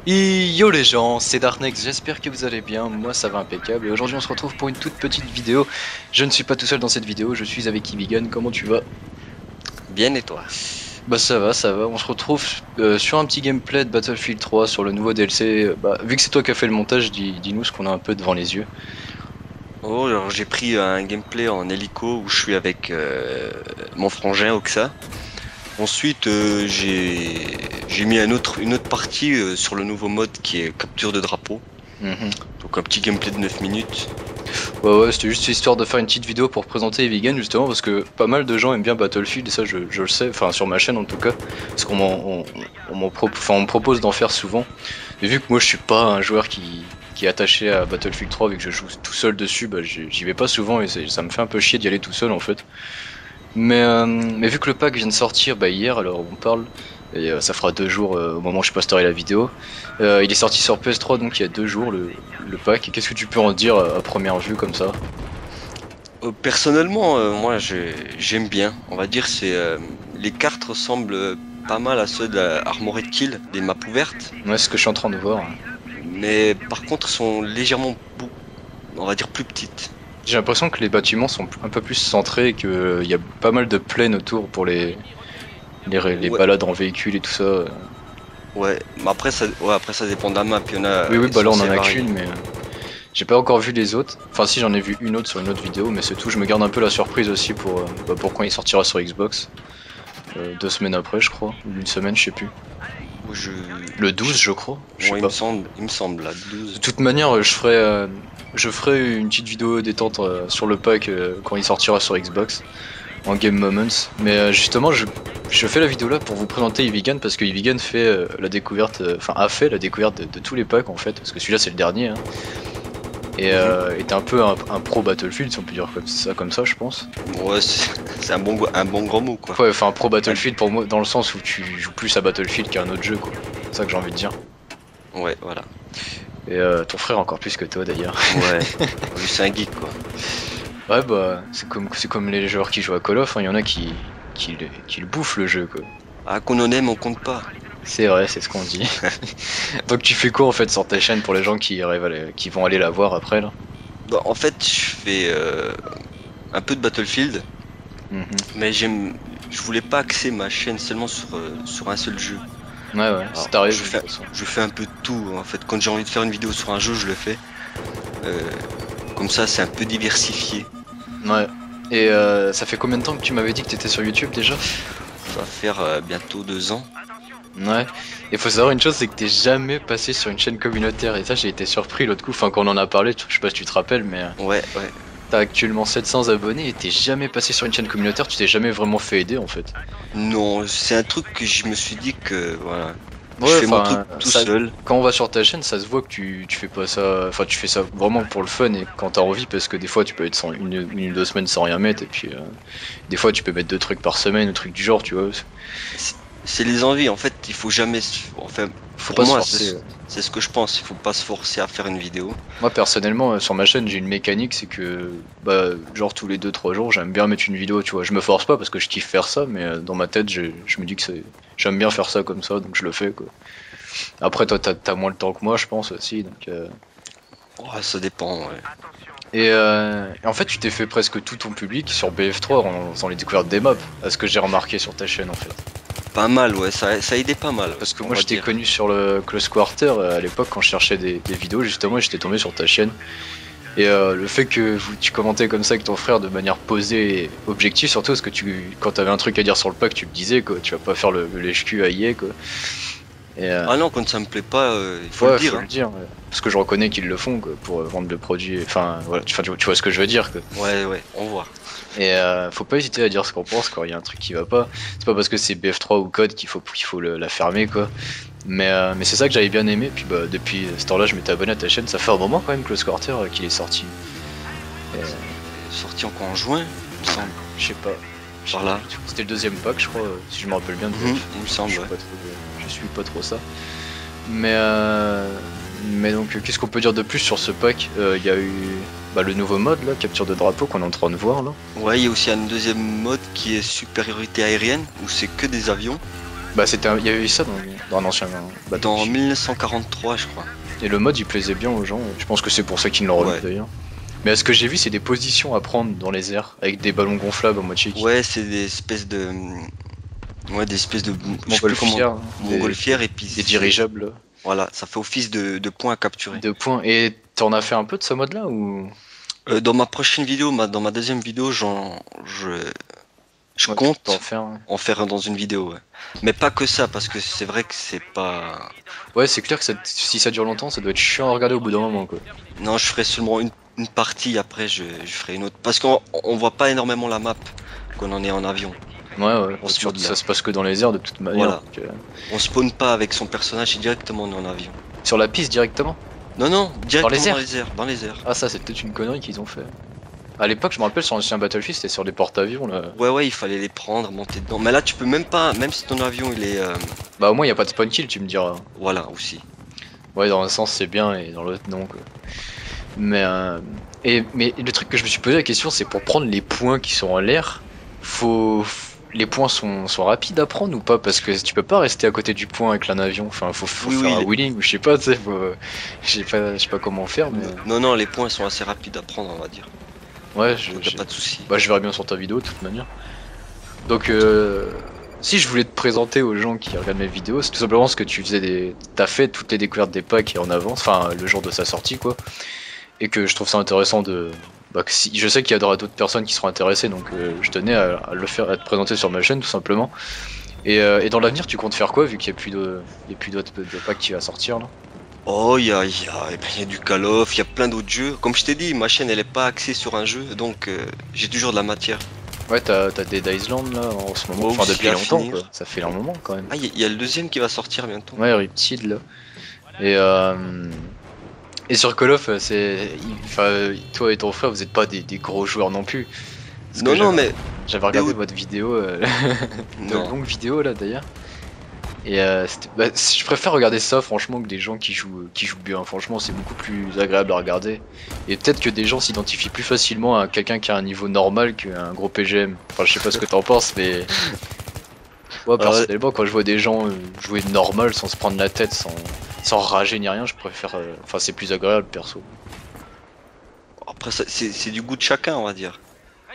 Et yo les gens, c'est Darknex, j'espère que vous allez bien, moi ça va impeccable et aujourd'hui on se retrouve pour une toute petite vidéo. Je ne suis pas tout seul dans cette vidéo, je suis avec Ibigan, comment tu vas? Bien et toi? Bah ça va, on se retrouve sur un petit gameplay de Battlefield 3 sur le nouveau DLC. Bah vu que c'est toi qui as fait le montage, dis-nous ce qu'on a un peu devant les yeux. Oh, alors j'ai pris un gameplay en hélico où je suis avec mon frangin Oxa. Ensuite, j'ai mis une autre partie sur le nouveau mode qui est capture de drapeau. Mhm. Donc un petit gameplay de 9 minutes. Ouais, c'était juste histoire de faire une petite vidéo pour présenter Evigan justement parce que pas mal de gens aiment bien Battlefield et ça je le sais, enfin sur ma chaîne en tout cas, parce qu'on on me propose d'en faire souvent. Mais vu que moi je suis pas un joueur qui est attaché à Battlefield 3 vu que je joue tout seul dessus, bah j'y vais pas souvent et ça me fait un peu chier d'y aller tout seul en fait. Mais vu que le pack vient de sortir bah, hier, alors on parle, et ça fera 2 jours au moment où je posterai la vidéo. Il est sorti sur PS3 donc il y a 2 jours le pack. Et qu'est-ce que tu peux en dire à première vue comme ça? Personnellement, moi j'aime bien. On va dire c'est les cartes ressemblent pas mal à ceux de la Armored Kill, des maps ouvertes. Ouais, c'est ce que je suis en train de voir. Mais par contre sont légèrement, on va dire plus petites. J'ai l'impression que les bâtiments sont un peu plus centrés et qu'il y a pas mal de plaines autour pour les Ouais, balades en véhicule et tout ça. ouais, mais après ça dépend de la map, il y en a, Oui, ils bah là sont on en assez a variés. qu'une, mais j'ai pas encore vu les autres. Enfin, si j'en ai vu une autre sur une autre vidéo, mais c'est tout. Je me garde un peu la surprise aussi pour quand il sortira sur Xbox. 2 semaines après, je crois, ou une semaine, je sais plus. Où Le 12, je crois, je sais ouais, pas. il me semble, là, De 12. toute manière, je ferai une petite vidéo détente sur le pack quand il sortira sur Xbox. En Game Moments. Mais justement, je fais la vidéo là pour vous présenter Evigan parce que Evigan fait la découverte, enfin a fait la découverte de tous les packs en fait, parce que celui-là c'est le dernier. Hein, et Mhm. était un peu un pro Battlefield, si on peut dire comme ça, je pense. Ouais, c'est un bon gros mot, quoi. Ouais, enfin un pro Un- Battlefield pour moi, dans le sens où tu joues plus à Battlefield qu'à un autre jeu, quoi. C'est ça que j'ai envie de dire. Ouais, voilà. Et ton frère encore plus que toi d'ailleurs. Ouais, lui, c'est un geek, quoi. Ouais, bah c'est comme les joueurs qui jouent à Call of, hein, il y en a qui le bouffent le jeu, quoi. Ah, qu'on en aime, on compte pas. C'est vrai, c'est ce qu'on dit. Donc tu fais quoi en fait sur ta chaîne pour les gens qui vont aller la voir après là? Bah, en fait, je fais un peu de Battlefield, Mhm. mais je voulais pas axer ma chaîne seulement sur un seul jeu. Ouais, Alors, t'as raison de toute façon. je fais un peu de tout, en fait. Quand j'ai envie de faire une vidéo sur un jeu, je le fais. Euh, Comme ça, c'est un peu diversifié. Ouais. Et ça fait combien de temps que tu m'avais dit que t'étais sur YouTube déjà? Ça va faire bientôt 2 ans. Ouais. Et faut savoir une chose, c'est que t'es jamais passé sur une chaîne communautaire. Et ça, j'ai été surpris l'autre coup. Enfin, quand on en a parlé, je sais pas si tu te rappelles, mais Ouais, ouais. t'as actuellement 700 abonnés et t'es jamais passé sur une chaîne communautaire. Tu t'es jamais vraiment fait aider en fait. Non, c'est un truc que je me suis dit que voilà, je Ouais, fais mon truc enfin, tout seul. quand on va sur ta chaîne, ça se voit que tu fais pas ça, enfin, tu fais ça vraiment pour le fun et quand t'as envie, parce que des fois, tu peux être sans une ou 2 semaines sans rien mettre, et puis des fois, tu peux mettre 2 trucs par semaine, un truc du genre, tu vois. C'est c'est les envies. En fait, il faut jamais. Enfin, Faut pour pas se moi, forcer. c'est ce que je pense. Il faut pas se forcer à faire une vidéo. Moi, personnellement, sur ma chaîne, j'ai une mécanique, c'est que, bah, genre tous les 2 3 jours, j'aime bien mettre une vidéo, tu vois. Je me force pas parce que je kiffe faire ça, mais dans ma tête, je me dis que j'aime bien faire ça comme ça, donc je le fais, quoi. Après, toi, t'as moins le temps que moi, je pense aussi, donc. Oh, ça dépend. Ouais. Et en fait, tu t'es fait presque tout ton public sur BF3 en faisant les découvertes des maps, à ce que j'ai remarqué sur ta chaîne en fait. Pas mal, ouais. Ça a aidé pas mal, Parce que on moi, va je t'ai dire. connu sur le Close Quarter à l'époque quand je cherchais des vidéos, justement, et j'étais tombé sur ta chaîne. Et le fait que tu commentais comme ça avec ton frère de manière posée et objective, surtout parce que quand t'avais un truc à dire sur le pack, tu le disais, quoi. Tu vas pas faire le lèche-cul à yé, quoi. Et Ah non, quand ça me plaît pas, il faut le ouais, dire. faut le Hein. dire, ouais. Parce que je reconnais qu'ils le font, quoi, pour vendre le produit. Enfin, voilà, tu vois ce que je veux dire, quoi. Ouais, ouais. On voit. Et faut pas hésiter à dire ce qu'on pense quand il y a un truc qui va pas. C'est pas parce que c'est BF3 ou code qu'il faut la fermer quoi. Mais c'est ça que j'avais bien aimé. Puis bah depuis ce temps-là, je m'étais abonné à ta chaîne. Ça fait un moment quand même Close Quarter qu'il est sorti. Et, Sorti encore en juin, il me semble. je sais pas. Par là. C'était le deuxième pack, je crois, si je me rappelle bien de Mhm, BF. il me Je semble, suis ouais. pas trop, je suis pas trop ça. Mais mais donc qu'est-ce qu'on peut dire de plus sur ce pack? Il y a eu bah, le nouveau mode là, capture de drapeau qu'on est en train de voir là. Ouais, il y a aussi un deuxième mode qui est supériorité aérienne, où c'est que des avions. Bah il y avait eu ça dans un ancien Dans Battlefield. 1943, je crois. Et le mode il plaisait bien aux gens, je pense que c'est pour ça qu'ils l'ont remis Ouais. d'ailleurs. Mais ce que j'ai vu c'est des positions à prendre dans les airs, avec des ballons gonflables en mode chic. Ouais, c'est des espèces de. Ouais, des espèces de. Je sais plus comment. Montgolfière, Montgolfières et puis des dirigeables là, voilà, ça fait office de points à capturer. de points. Et t'en as fait un peu de ce mode là ou. Dans ma prochaine vidéo, dans ma deuxième vidéo, je Ouais, compte t'en faire. Ouais, en faire un dans une vidéo, ouais. Mais pas que ça, parce que c'est vrai que c'est pas. ouais c'est clair que si ça dure longtemps, ça doit être chiant à regarder au bout d'un moment quoi. Non, je ferai seulement une partie, après je ferai une autre. Parce qu'on voit pas énormément la map quand on est en avion. Ouais, ouais, On se surtout mode là. ça se passe que dans les airs de toute manière. Voilà. Donc, On spawn pas avec son personnage et directement on est en avion. sur la piste directement. Non, non, directement airs dans les airs. Dans les airs. Ah, ça c'est peut-être une connerie qu'ils ont fait. À l'époque, je me rappelle sur l'ancien Battlefield, c'était sur des porte-avions là. Ouais, ouais, il fallait les prendre, monter dedans. Mais là, tu peux même pas, même si ton avion il est. Bah, au moins, il y a pas de spawn kill, tu me diras. Voilà, aussi. Ouais, dans un sens, c'est bien, et dans l'autre, non quoi. Mais, mais le truc que je me suis posé la question, c'est pour prendre les points qui sont en l'air, les points sont rapides à prendre ou pas? Parce que tu peux pas rester à côté du point avec un avion. Enfin, faut Oui, faire oui, un wheeling ou je sais pas, tu sais, je sais pas comment faire, mais non, non, les points sont assez rapides à prendre, on va dire. ouais, Donc y a pas de souci. bah, je verrai bien sur ta vidéo de toute manière. Donc, si je voulais te présenter aux gens qui regardent mes vidéos, c'est tout simplement ce que tu faisais t'as fait toutes les découvertes des packs et en avance, enfin le jour de sa sortie quoi, et que je trouve ça intéressant de, bah, que si, je sais qu'il y aura d'autres personnes qui seront intéressées, donc je tenais à le faire, à te présenter sur ma chaîne tout simplement. Et dans l'avenir, tu comptes faire quoi vu qu'il n'y a plus il y a plus d'autres de packs qui va sortir là? Oh, eh ben, y a du Call of, il y a plein d'autres jeux. Comme je t'ai dit, ma chaîne elle est pas axée sur un jeu, donc j'ai toujours de la matière. Ouais, t'as Dead Island là en ce moment, Ouais, enfin aussi depuis à longtemps finir. quoi, ça fait un moment quand même. Ah, y a le deuxième qui va sortir bientôt. Ouais, Riptide là. Et et sur Call of, enfin, toi et ton frère, vous êtes pas des gros joueurs non plus. Parce que Non, non, mais. j'avais mais regardé où- votre vidéo, de Non. longue vidéo là d'ailleurs. Et bah, je préfère regarder ça franchement que des gens qui jouent bien. Franchement, c'est beaucoup plus agréable à regarder. Et peut-être que des gens s'identifient plus facilement à quelqu'un qui a un niveau normal qu'un gros PGM. Enfin, je sais pas ce que t'en penses, mais moi Alors, personnellement, quand je vois des gens jouer normal sans se prendre la tête, sans rager ni rien, je préfère. Enfin, c'est plus agréable perso. après, c'est du goût de chacun, on va dire.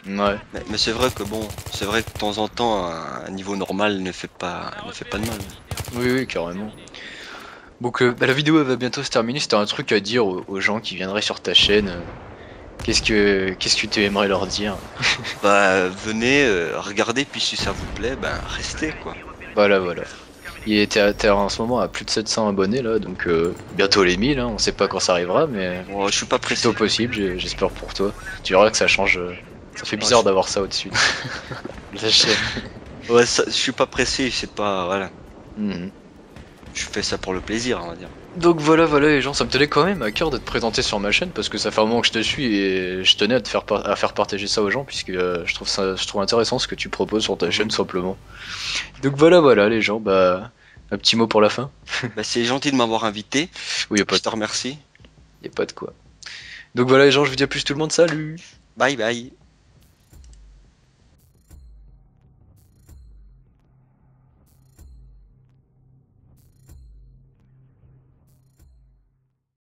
Ouais. Mais c'est vrai que bon, c'est vrai que de temps en temps, un niveau normal ne fait pas de mal. Oui, oui, carrément. Donc bah, la vidéo elle va bientôt se terminer. Si t'as un truc à dire aux gens qui viendraient sur ta chaîne, qu'est-ce que tu aimerais leur dire? Bah, venez, regardez, puis si ça vous plaît, ben restez quoi. Voilà, voilà. T'es en ce moment à plus de 700 abonnés là, donc bientôt les 1000, hein, on sait pas quand ça arrivera, mais Bon, je suis pas pressé. plutôt possible, j'espère pour toi. Tu verras que ça change. Ça fait bizarre d'avoir ça au-dessus de la chaîne. Ouais, je suis pas pressé, c'est pas. Voilà. Mhm. Je fais ça pour le plaisir, on va dire. Donc voilà, voilà les gens, ça me tenait quand même à cœur de te présenter sur ma chaîne parce que ça fait un moment que je te suis et je tenais à à faire partager ça aux gens puisque je trouve intéressant ce que tu proposes sur ta chaîne tout simplement. Donc voilà, voilà les gens, bah un petit mot pour la fin. Bah, c'est gentil de m'avoir invité. Oui, Je te remercie. y a pas de quoi. Donc voilà les gens, je vous dis à plus tout le monde, salut. Bye bye.